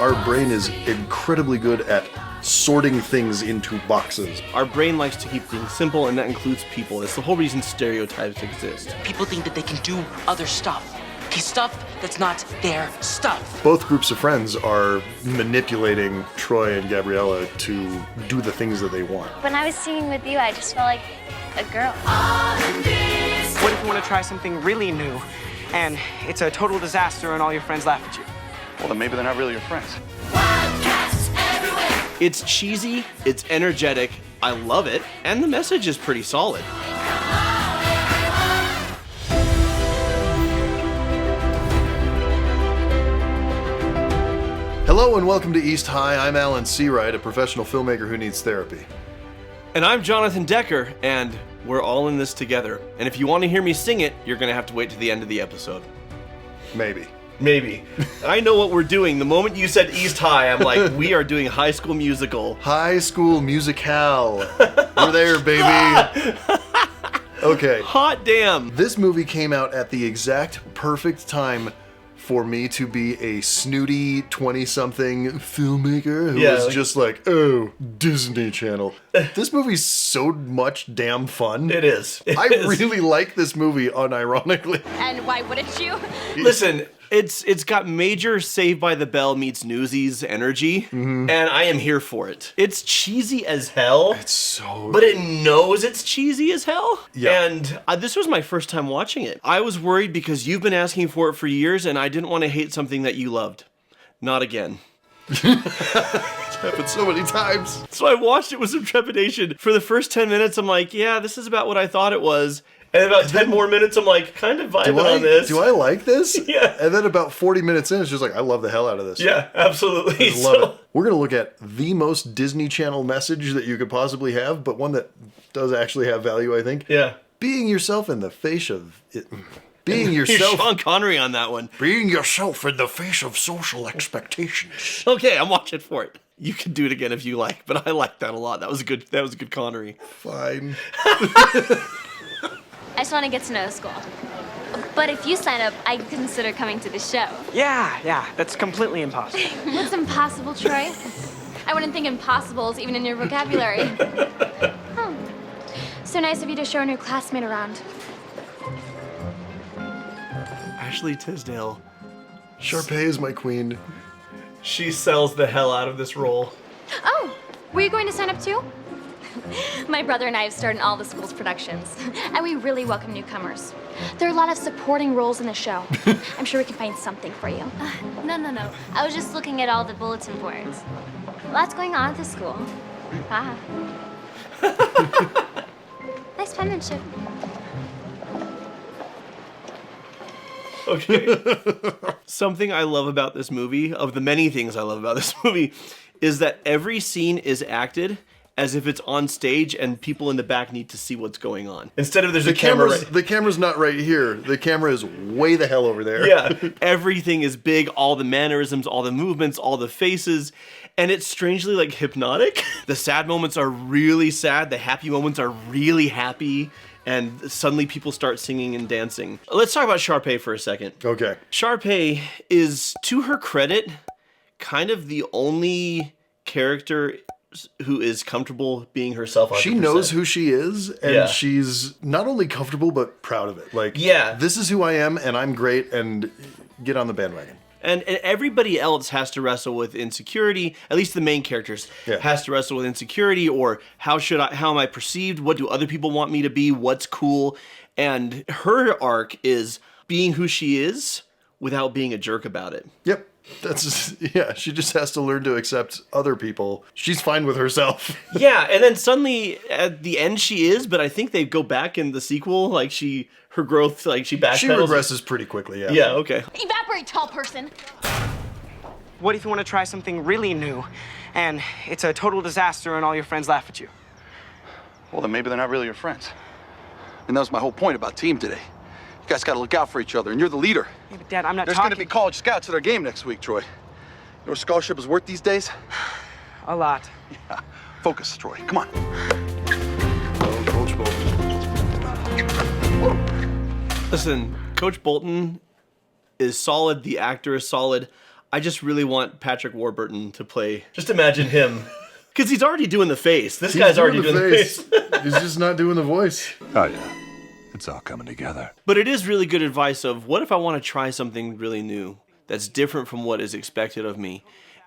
our brain is incredibly good at sorting things into boxes. Our brain likes to keep things simple, and that includes people. It's the whole reason stereotypes exist. People think that they can do other stuff. Okay, stuff that's not their stuff. Both groups of friends are manipulating Troy and Gabriella to do the things that they want. When I was singing with you, I just felt like a girl. What if you want to try something really new, and it's a total disaster and all your friends laugh at you? Well, then maybe they're not really your friends. It's cheesy, it's energetic, I love it, and the message is pretty solid. Hello and welcome to East High. I'm Alan Seawright, a professional filmmaker who needs therapy. And I'm Jonathan Decker, and we're all in this together. And if you want to hear me sing it, you're gonna have to wait to the end of the episode. Maybe. Maybe. I know what we're doing. The moment you said East High, I'm like, we are doing High School Musical. High School Musical. We're there, baby. Okay. Hot damn. This movie came out at the exact perfect time for me to be a snooty 20-something filmmaker who was just like, oh, Disney Channel. This movie's so much damn fun. It is. I really like this movie unironically. And why wouldn't you? Listen, it's got major Saved by the Bell meets Newsies energy, and I am here for it. It's cheesy as hell. It's so... But it knows it's cheesy as hell. Yeah. And this was my first time watching it. I was worried because you've been asking for it for years, and I didn't want to hate something that you loved. Not again. It's happened so many times. So I watched it with some trepidation. For the first 10 minutes, I'm like, yeah, this is about what I thought it was. And about 10 more minutes, I'm like, kind of vibing on this. Do I like this? Yeah. And then about 40 minutes in, it's just like, I love the hell out of this. Yeah, absolutely. I love it. We're going to look at the most Disney Channel message that you could possibly have, but one that does actually have value, I think. Yeah. Being yourself in the face of it. Being You're yourself. Sean Connery on that one. Being yourself in the face of social expectations. Okay, I'm watching for it. You can do it again if you like, but I like that a lot. That was a good Connery. Fine. I just want to get to know the school. But if you sign up, I'd consider coming to the show. Yeah, that's completely impossible. What's impossible, Troy? I wouldn't think impossible is even in your vocabulary. So nice of you to show a new classmate around. Ashley Tisdale. Sharpay is my queen. She sells the hell out of this role. Oh, were you going to sign up too? My brother and I have starred in all the school's productions, and we really welcome newcomers. There are a lot of supporting roles in the show. I'm sure we can find something for you. No. I was just looking at all the bulletin boards. Lots going on at the school. Ah. Nice penmanship. Okay. Something I love about this movie, of the many things I love about this movie, is that every scene is acted as if it's on stage and people in the back need to see what's going on. Instead of there's a camera. The camera's not right here. The camera is way the hell over there. Yeah. Everything is big, all the mannerisms, all the movements, all the faces, and it's strangely like hypnotic. The sad moments are really sad, the happy moments are really happy, and suddenly people start singing and dancing. Let's talk about Sharpay for a second. Okay. Sharpay is, to her credit, kind of the only character who is comfortable being herself 100%. She knows who she is, and she's not only comfortable, but proud of it. Like, this is who I am, and I'm great, and get on the bandwagon. And everybody else has to wrestle with insecurity, at least the main characters has to wrestle with insecurity, or how am I perceived? What do other people want me to be? What's cool? And her arc is being who she is without being a jerk about it. Yep. She just has to learn to accept other people. She's fine with herself. Yeah, and then suddenly at the end she is, but I think they go back in the sequel, like her growth, like she backpedals. She regresses pretty quickly, yeah. Yeah, okay. Evaporate, tall person. What if you want to try something really new, and it's a total disaster and all your friends laugh at you? Well, then maybe they're not really your friends. And that was my whole point about team today. You guys got to look out for each other, and you're the leader. Yeah, but Dad, I'm not There's talking... going to be college scouts at our game next week, Troy. You know what a scholarship is worth these days? A lot. Yeah. Focus, Troy. Come on. Oh, Coach Bolton. Listen, Coach Bolton is solid. The actor is solid. I just really want Patrick Warburton to play. Just imagine him. Because he's already doing the face. This guy's already doing the face. He's just not doing the voice. Oh, yeah. It's all coming together. But it is really good advice of, what if I want to try something really new that's different from what is expected of me,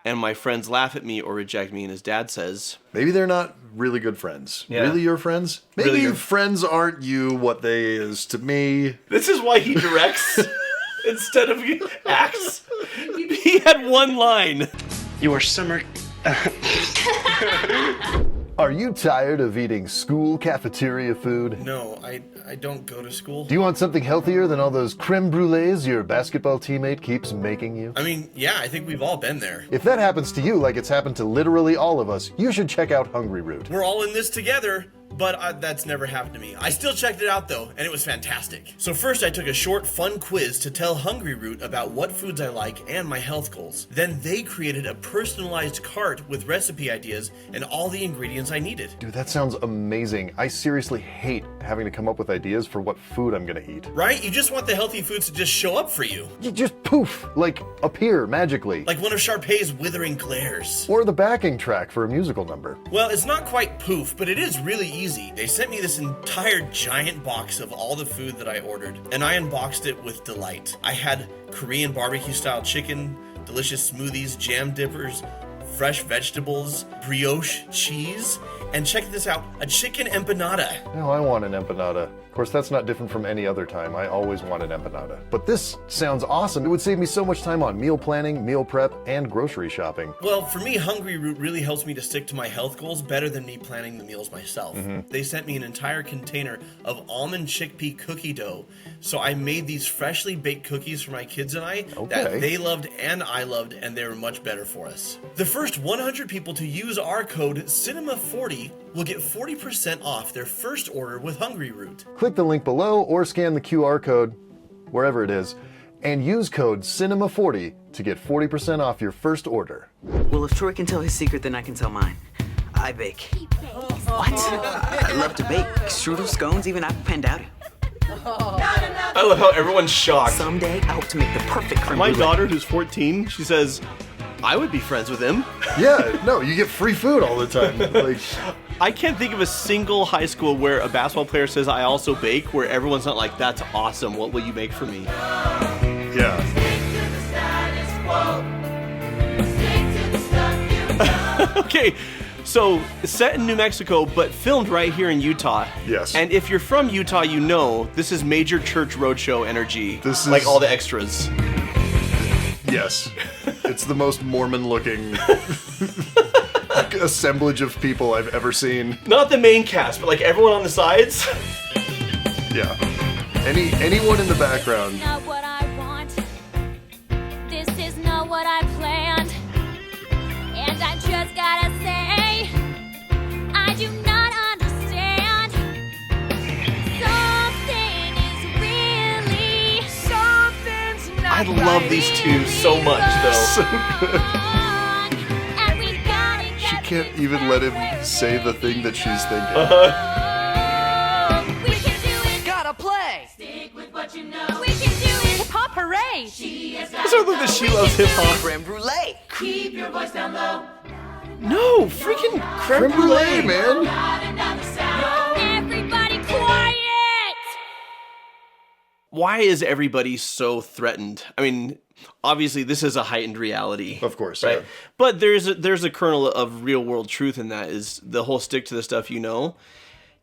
and my friends laugh at me or reject me, and his dad says... Maybe they're not really good friends. Yeah. Really your friends? Maybe Really your friends aren't you what they is to me. This is why he directs instead of acts. He had one line. Your summer... Are you tired of eating school cafeteria food? No, I don't go to school. Do you want something healthier than all those creme brulees your basketball teammate keeps making you? I mean, yeah, I think we've all been there. If that happens to you like it's happened to literally all of us, you should check out Hungry Root. We're all in this together, but that's never happened to me. I still checked it out though, and it was fantastic. So first I took a short, fun quiz to tell Hungry Root about what foods I like and my health goals. Then they created a personalized cart with recipe ideas and all the ingredients I needed. Dude, that sounds amazing. I seriously hate having to come up with ideas for what food I'm gonna eat. Right? You just want the healthy foods to just show up for you. You just poof, like appear magically. Like one of Sharpay's withering glares. Or the backing track for a musical number. Well, it's not quite poof, but it is really easy. They sent me this entire giant box of all the food that I ordered, and I unboxed it with delight. I had Korean barbecue-style chicken, delicious smoothies, jam dippers, fresh vegetables, brioche cheese, and check this out, a chicken empanada. Now I want an empanada. Of course, that's not different from any other time. I always want an empanada. But this sounds awesome. It would save me so much time on meal planning, meal prep, and grocery shopping. Well, for me, Hungry Root really helps me to stick to my health goals better than me planning the meals myself. They sent me an entire container of almond chickpea cookie dough, so I made these freshly baked cookies for my kids and I that they loved and I loved, and they were much better for us. The first 100 people to use our code CINEMA40 will get 40% off their first order with Hungry Root. Click the link below or scan the QR code, wherever it is, and use code CINEMA40 to get 40% off your first order. Well, if Troy can tell his secret, then I can tell mine. I bake. What? I love to bake. Strudel, scones, even apple pandowdy. I love how everyone's shocked. Someday, I hope to make the perfect creme My brulee. daughter, who's 14, she says, I would be friends with him. Yeah, no, you get free food all the time. Like, I can't think of a single high school where a basketball player says, I also bake, where everyone's not like, that's awesome, what will you make for me? yeah. Okay, so set in New Mexico, but filmed right here in Utah. Yes. And if you're from Utah, you know this is major church roadshow energy. This like is- all the extras. Yes. It's the most Mormon-looking assemblage of people I've ever seen. Not the main cast, but like everyone on the sides. Yeah. Anyone in the background. Not what I want. This is not what I planned. And I just gotta say, I do not understand. Something's not I love these two so much, though. And we gotta get She can't even let him say the thing that she's thinking. We can do it. Gotta play! We can do it. Hip hop hooray! I love that she loves hip hop. Creme brulee! No, freaking creme brulee, man. Everybody quiet. Why is everybody so threatened? I mean, obviously this is a heightened reality. Of course, right? yeah. But there's a kernel of real world truth in that. Is the whole stick to the stuff you know.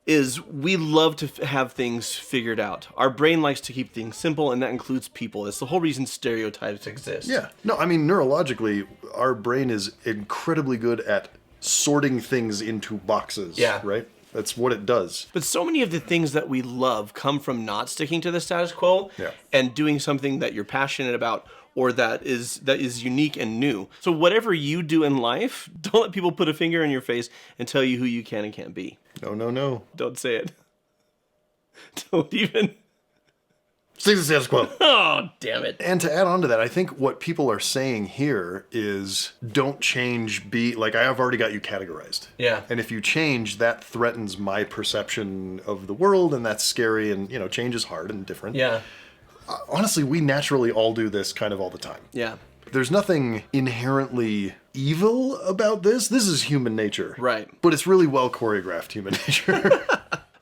Is we love to have things figured out. Our brain likes to keep things simple, and that includes people. That's the whole reason stereotypes exist. Yeah. No, I mean, neurologically, our brain is incredibly good at sorting things into boxes. Yeah. Right? That's what it does. But so many of the things that we love come from not sticking to the status quo and doing something that you're passionate about or that is unique and new. So whatever you do in life, don't let people put a finger in your face and tell you who you can and can't be. No. Don't say it. Don't even. Stick to the status quo. Oh, damn it. And to add on to that, I think what people are saying here is don't change, like I have already got you categorized. Yeah. And if you change, that threatens my perception of the world, and that's scary, and, change is hard and different. Yeah. Honestly, we naturally all do this kind of all the time. Yeah. There's nothing inherently evil about this. This is human nature. Right. But it's really well choreographed human nature.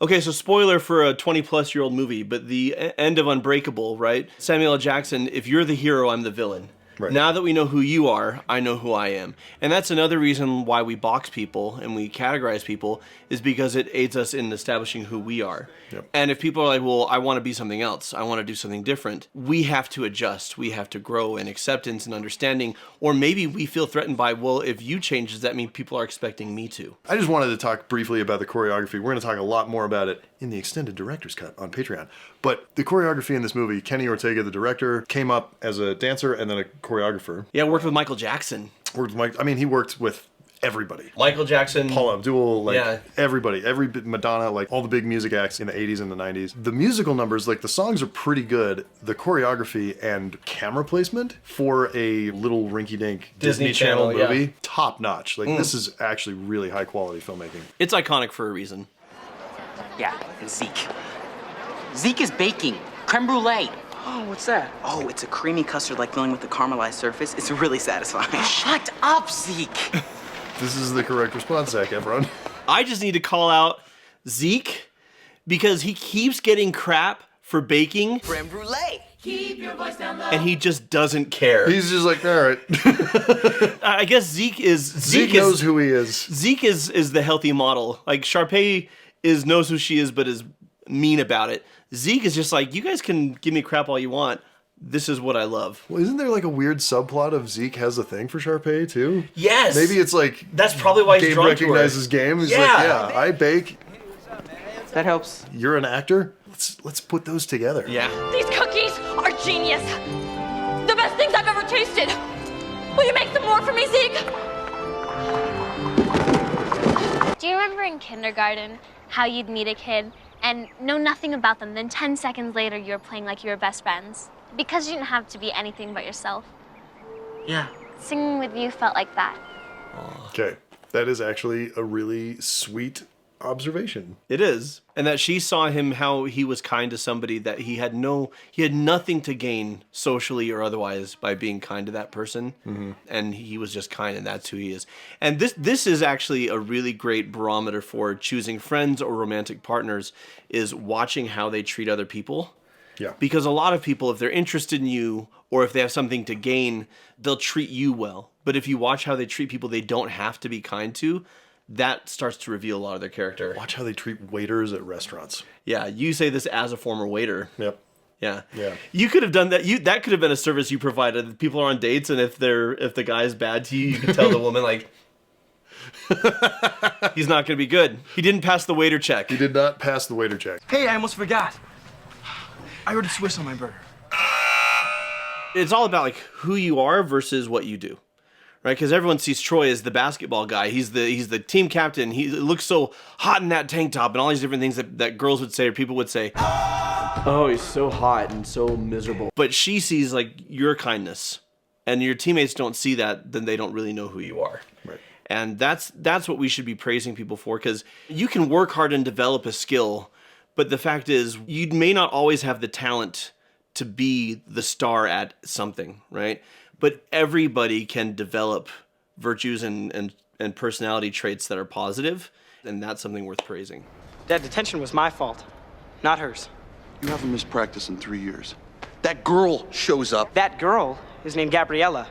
Okay, so spoiler for a 20-plus-year-old movie, but the end of Unbreakable, right? Samuel L. Jackson, if you're the hero, I'm the villain. Right. Now that we know who you are, I know who I am. And that's another reason why we box people and we categorize people, is because it aids us in establishing who we are. Yep. And if people are like, well, I want to be something else, I want to do something different, we have to adjust. We have to grow in acceptance and understanding. Or maybe we feel threatened by, well, if you change, does that mean people are expecting me to? I just wanted to talk briefly about the choreography. We're going to talk a lot more about it in the extended director's cut on Patreon. But the choreography in this movie, Kenny Ortega, the director, came up as a dancer and then a choreographer. Yeah, worked with Michael Jackson. He worked with everybody. Michael Jackson. Paula Abdul, Yeah. Everybody. Madonna, all the big music acts in the 80s and the 90s. The musical numbers, the songs are pretty good. The choreography and camera placement for a little rinky-dink Disney Channel movie, top notch. This is actually really high quality filmmaking. It's iconic for a reason. Yeah, and Zeke. Zeke is baking creme brulee. Oh, what's that? Oh, it's a creamy custard-like filling with a caramelized surface. It's really satisfying. Shut up, Zeke. This is the correct response, Zac Efron. I just need to call out Zeke because he keeps getting crap for baking. Creme brulee. And he just doesn't care. He's just like, all right. I guess Zeke knows who he is. Zeke is the healthy model. Sharpay knows who she is, but is mean about it. Zeke is just like, you guys can give me crap all you want. This is what I love. Well, isn't there a weird subplot of Zeke has a thing for Sharpay too? Yes. Maybe it's that's probably why he's Gabe drawn recognizes to her. game. He's Yeah. I bake. That helps. You're an actor. Let's put those together. Yeah. These cookies are genius. The best things I've ever tasted. Will you make some more for me, Zeke? Do you remember in kindergarten how you'd meet a kid and know nothing about them, then 10 seconds later you were playing like you were best friends? Because you didn't have to be anything but yourself. Yeah. Singing with you felt like that. Okay. That is actually a really sweet observation. It is. And that she saw him, how he was kind to somebody that he had nothing to gain socially or otherwise by being kind to that person. Mm-hmm. And he was just kind, and that's who he is. And this is actually a really great barometer for choosing friends or romantic partners, is watching how they treat other people. Yeah. Because a lot of people, if they're interested in you or if they have something to gain, they'll treat you well. But if you watch how they treat people they don't have to be kind to, that starts to reveal a lot of their character. Watch how they treat waiters at restaurants. Yeah, you say this as a former waiter. Yep. Yeah. Yeah. You could have done that. That could have been a service you provided. People are on dates, and if the guy is bad to you, you can tell the woman, he's not going to be good. He didn't pass the waiter check. He did not pass the waiter check. Hey, I almost forgot. I ordered Swiss on my burger. It's all about who you are versus what you do. Right, because everyone sees Troy as the basketball guy. He's the team captain. He looks so hot in that tank top and all these different things that girls would say or people would say. Oh, he's so hot and so miserable. But she sees your kindness, and your teammates don't see that. Then they don't really know who you are. Right. And that's what we should be praising people for, because you can work hard and develop a skill, but the fact is you may not always have the talent to be the star at something, right? But everybody can develop virtues and personality traits that are positive, and that's something worth praising. That detention was my fault, not hers. You haven't missed practice in 3 years. That girl shows up. That girl is named Gabriella.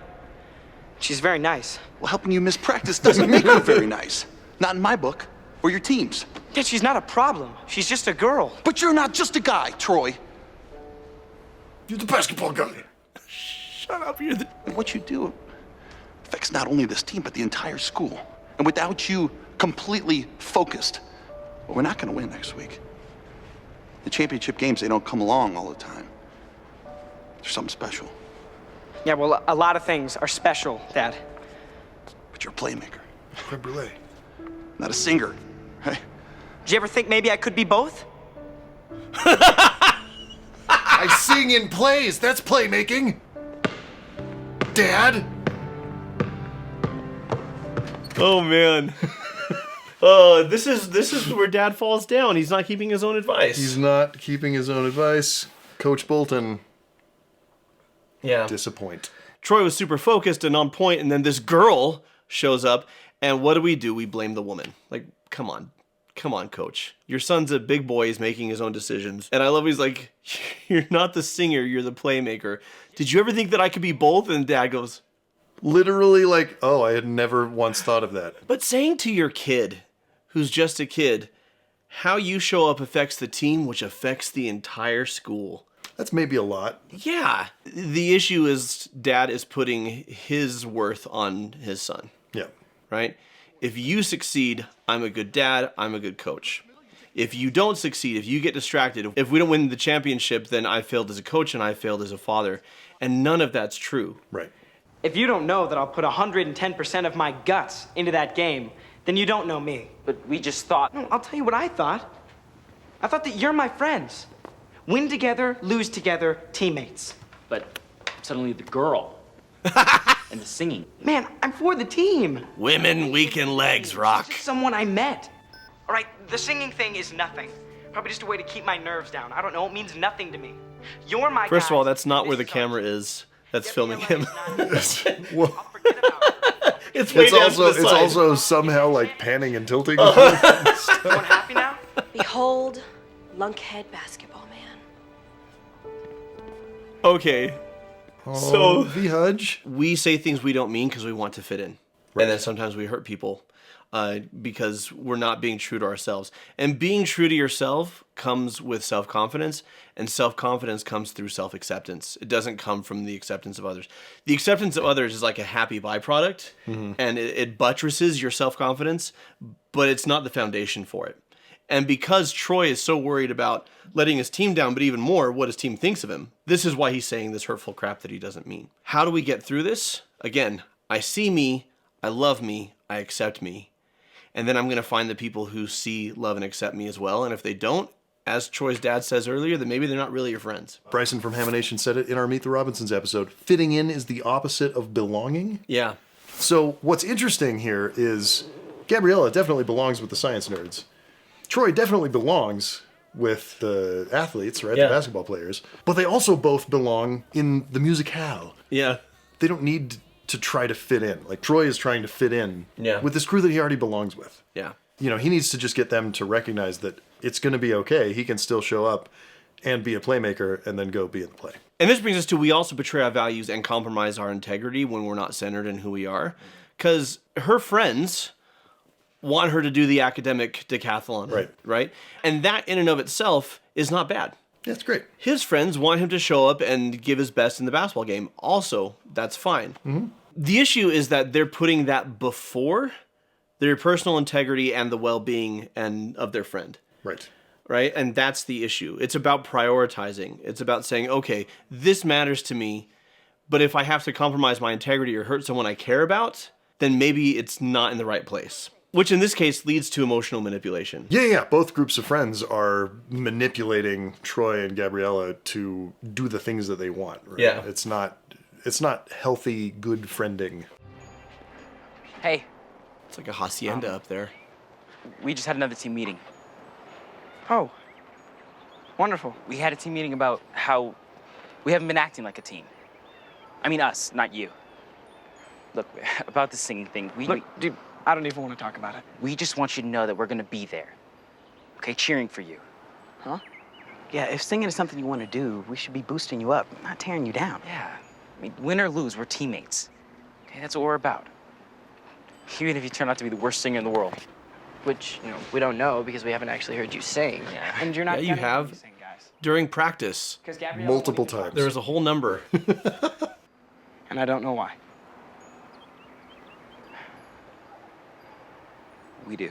She's very nice. Well, helping you miss practice doesn't make her very nice. Not in my book, or your team's. Dad, she's not a problem. She's just a girl. But you're not just a guy, Troy. You're the basketball guy. Shut up, you're the... What you do affects not only this team, but the entire school. And without you completely focused, well, we're not going to win next week. The championship games, they don't come along all the time. There's something special. Yeah, well, a lot of things are special, Dad. But you're a playmaker, Creme brulee. not a singer, right? Did you ever think maybe I could be both? I sing in plays. That's playmaking. Dad. Oh man. Oh, this is where Dad falls down. He's not keeping his own advice. He's not keeping his own advice. Coach Bolton. Yeah. Disappoint. Troy was super focused and on point, and then this girl shows up, and what do? We blame the woman. Like, come on. Come on, coach. Your son's a big boy. He's making his own decisions. And I love he's like, you're not the singer, you're the playmaker. Did you ever think that I could be both? And Dad goes, literally like, oh, I had never once thought of that. But saying to your kid, who's just a kid, how you show up affects the team, which affects the entire school. That's maybe a lot. Yeah. The issue is Dad is putting his worth on his son. Yeah. Right? If you succeed, I'm a good dad, I'm a good coach. If you don't succeed, if you get distracted, if we don't win the championship, then I failed as a coach and I failed as a father. And none of that's true. Right. If you don't know that I'll put 110% of my guts into that game, then you don't know me. But we just thought... No, I'll tell you what I thought. I thought that you're my friends. Win together, lose together, teammates. But suddenly the girl and the singing. Man, I'm for the team. Women, weaken legs, Rock. Just someone I met. All right, the singing thing is nothing. Probably just a way to keep my nerves down. I don't know, it means nothing to me. You're my First of all, guy. that's not where the camera is. That's filming him. Well, I'll forget about it. It's way down also to the side. it's also somehow like panning and tilting. Everyone happy now? Behold, lunkhead basketball man. Okay. So the Hudge. we say things we don't mean because we want to fit in. Right. And then sometimes we hurt people because we're not being true to ourselves. And being true to yourself comes with self-confidence, and self-confidence comes through self-acceptance. It doesn't come from the acceptance of others. The acceptance of others is like a happy byproduct, and it buttresses your self-confidence, but it's not the foundation for it. And because Troy is so worried about letting his team down, but even more, what his team thinks of him, this is why he's saying this hurtful crap that he doesn't mean. How do we get through this? Again, I see me, I love me, I accept me. And then I'm going to find the people who see, love, and accept me as well. And if they don't, as Troy's dad says earlier, then maybe they're not really your friends. Bryson from Hamination said it in our Meet the Robinsons episode. Fitting in is the opposite of belonging. Yeah. So what's interesting here is Gabriella definitely belongs with the science nerds. Troy definitely belongs with the athletes, right? Yeah. The basketball players. But they also both belong in the musicale. Yeah. They don't need to try to fit in. Like, Troy is trying to fit in with this crew that he already belongs with. Yeah. You know, he needs to just get them to recognize that it's going to be okay. He can still show up and be a playmaker and then go be in the play. And this brings us to, we also betray our values and compromise our integrity when we're not centered in who we are. Because her friends want her to do the academic decathlon. Right? And that in and of itself is not bad. That's great. His friends want him to show up and give his best in the basketball game. Also, that's fine. The issue is that they're putting that before their personal integrity and the well-being and of their friend. Right? And that's the issue. It's about prioritizing. It's about saying, okay, this matters to me, but if I have to compromise my integrity or hurt someone I care about, then maybe it's not in the right place. Which in this case leads to emotional manipulation. Yeah. Both groups of friends are manipulating Troy and Gabriella to do the things that they want. Right? Yeah. It's not healthy, good friending. Hey, It's like a hacienda up there. we just had another team meeting. Oh, wonderful. We had a team meeting about how we haven't been acting like a team. I mean us, not you. Look, about the singing thing, Look, dude, I don't even want to talk about it. we just want you to know that we're gonna be there. Okay, cheering for you. Huh? Yeah, if singing is something you want to do, we should be boosting you up, not tearing you down. Yeah. I mean, win or lose, we're teammates. Okay, that's what we're about. Even if you turn out to be the worst singer in the world. Which, you know, we don't know because we haven't actually heard you sing. Yeah. And you're not Yeah, you gonna have. let me sing, guys. During practice, 'Cause Gabriella Multiple won't even times. there was a whole number. talk. And I don't know why. We do.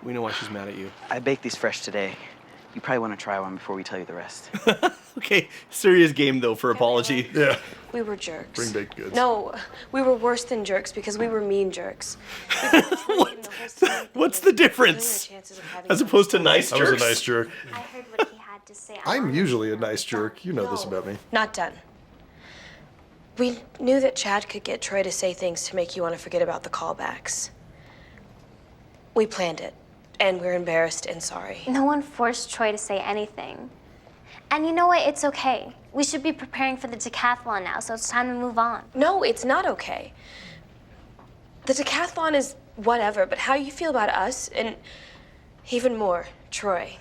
We know why she's mad at you. I baked these fresh today. You probably want to try one before we tell you the rest. Okay, serious game though for apology. Yeah. We were jerks. Bring baked goods. No, we were worse than jerks because we were mean jerks. What's the difference? As opposed to nice I was jerks. a nice jerk. I heard what he had to say. I'm usually a nice jerk. You know this about me. Not done. We knew that Chad could get Troy to say things to make you want to forget about the callbacks. We planned it, and we're embarrassed and sorry. No one forced Troy to say anything. And you know what? It's okay. We should be preparing for the decathlon now, so it's time to move on. No, it's not okay. The decathlon is whatever, but how you feel about us, and even more, Troy.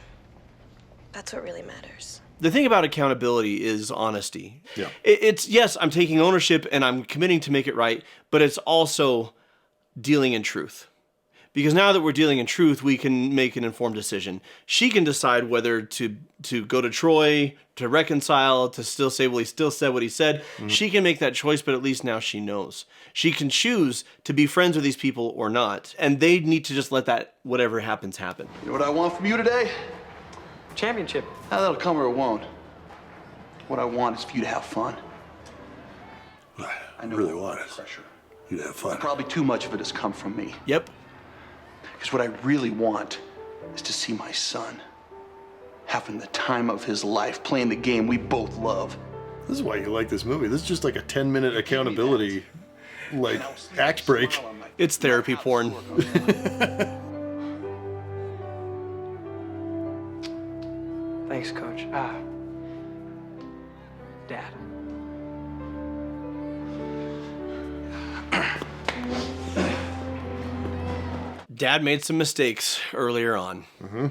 That's what really matters. The thing about accountability is honesty. Yeah. It's, yes, I'm taking ownership and I'm committing to make it right, but it's also dealing in truth. Because now that we're dealing in truth, we can make an informed decision. She can decide whether to go to Troy, to reconcile, to still say, well, he still said what he said. Mm-hmm. She can make that choice, but at least now she knows. She can choose to be friends with these people or not. And they need to just let that, whatever happens, happen. You know what I want from you today? Championship. That'll come or it won't. What I want is for you to have fun. I really want it. Pressure. You to have fun. Probably too much of it has come from me. Yep. Because what I really want is to see my son having the time of his life playing the game we both love. This is why you like this movie. This is just like a 10-minute accountability, like, act break. It's therapy porn. Thanks, Coach. Dad. Dad made some mistakes earlier on. Mm-hmm.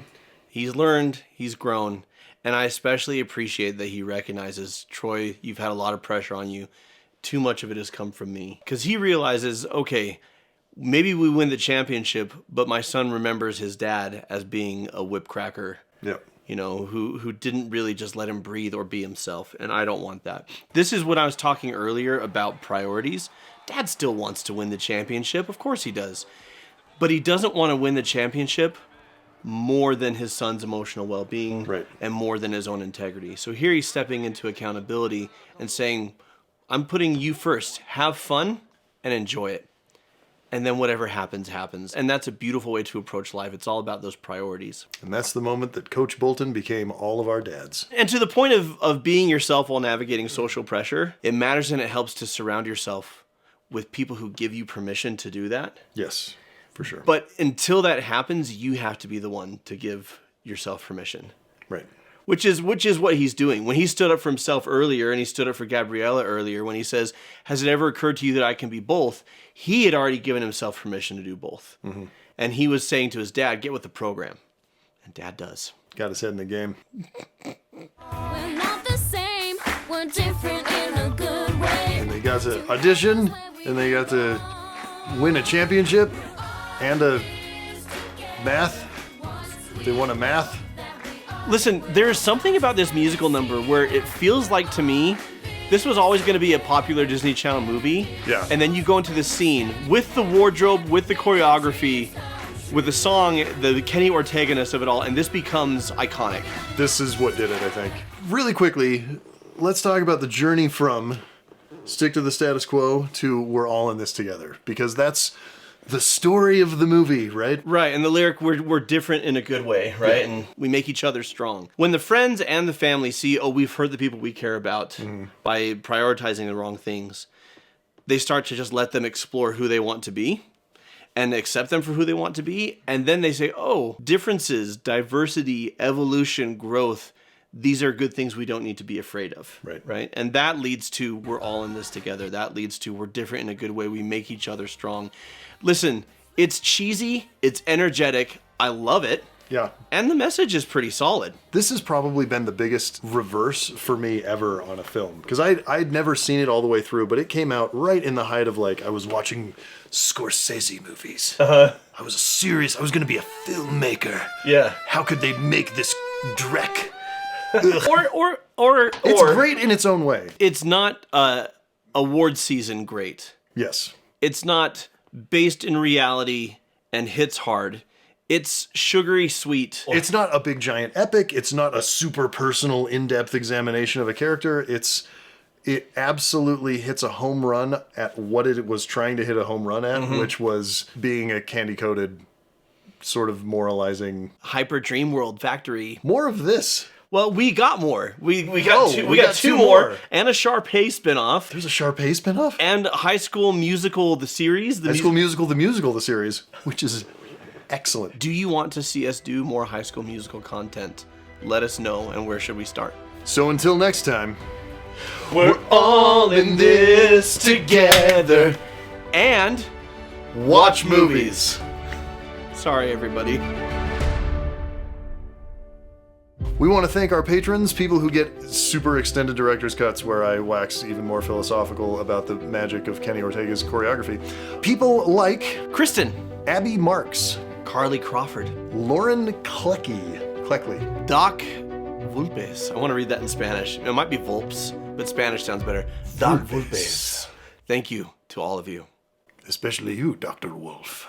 He's learned, he's grown, and I especially appreciate that he recognizes, Troy, you've had a lot of pressure on you. Too much of it has come from me. Because he realizes, okay, maybe we win the championship, but my son remembers his dad as being a whipcracker. Yep. You know, who didn't really just let him breathe or be himself, and I don't want that. This is what I was talking earlier about priorities. Dad still wants to win the championship, of course he does. But he doesn't want to win the championship more than his son's emotional well-being, right, and more than his own integrity. So here he's stepping into accountability and saying, I'm putting you first. Have fun and enjoy it. And then whatever happens, happens. And that's a beautiful way to approach life. It's all about those priorities. And that's the moment that Coach Bolton became all of our dads. And to the point of being yourself while navigating social pressure, it matters and it helps to surround yourself with people who give you permission to do that. Yes, for sure. But until that happens, you have to be the one to give yourself permission. Right. Which is what he's doing. When he stood up for himself earlier, and he stood up for Gabriella earlier, when he says, has it ever occurred to you that I can be both? He had already given himself permission to do both. Mm-hmm. And he was saying to his dad, get with the program. And Dad does. Got his head in the game. We're not the same, we're different in a good way. And they got to audition, and they got to win a championship, and a math. They won a math. Listen, there's something about this musical number where it feels like, to me, this was always going to be a popular Disney Channel movie. Yeah. And then you go into this scene with the wardrobe, with the choreography, with the song, the Kenny Ortega-ness of it all, and this becomes iconic. This is what did it, I think. Really quickly, let's talk about the journey from stick to the status quo to we're all in this together. Because that's the story of the movie, right? Right, and the lyric, we're different in a good way, right? And we make each other strong. When the friends and the family see, oh, we've hurt the people we care about by prioritizing the wrong things, they start to just let them explore who they want to be and accept them for who they want to be. And then they say, oh, differences, diversity, evolution, growth, these are good things we don't need to be afraid of. Right. And that leads to we're all in this together. That leads to we're different in a good way. We make each other strong. Listen, it's cheesy. It's energetic. I love it. Yeah. And the message is pretty solid. This has probably been the biggest reverse for me ever on a film. Because I'd never seen it all the way through, but it came out right in the height of, like, I was watching Scorsese movies. I was going to be a filmmaker. Yeah. How could they make this dreck? or it's great in its own way. It's not award season great. Yes. It's not based in reality and hits hard. It's sugary sweet. It's not a big giant epic. It's not a super personal in-depth examination of a character. It absolutely hits a home run at what it was trying to hit a home run at, which was being a candy-coated, sort of moralizing Hyper Dream World Factory. More of this. Well, we got more. We got two more, and a Sharpay spinoff. There's a Sharpay spinoff, and High School Musical the series. High School Musical the musical the series, which is excellent. Do you want to see us do more High School Musical content? Let us know, and where should we start? So until next time, we're all in this together. And watch movies. Sorry, everybody. We want to thank our patrons, people who get super extended director's cuts where I wax even more philosophical about the magic of Kenny Ortega's choreography. People like Kristen, Abby Marks, Carly Crawford, Lauren Kleckley, Doc Vulpes. I want to read that in Spanish. It might be Vulpes, but Spanish sounds better. Doc Vulpes. Thank you to all of you. Especially you, Dr. Wolf.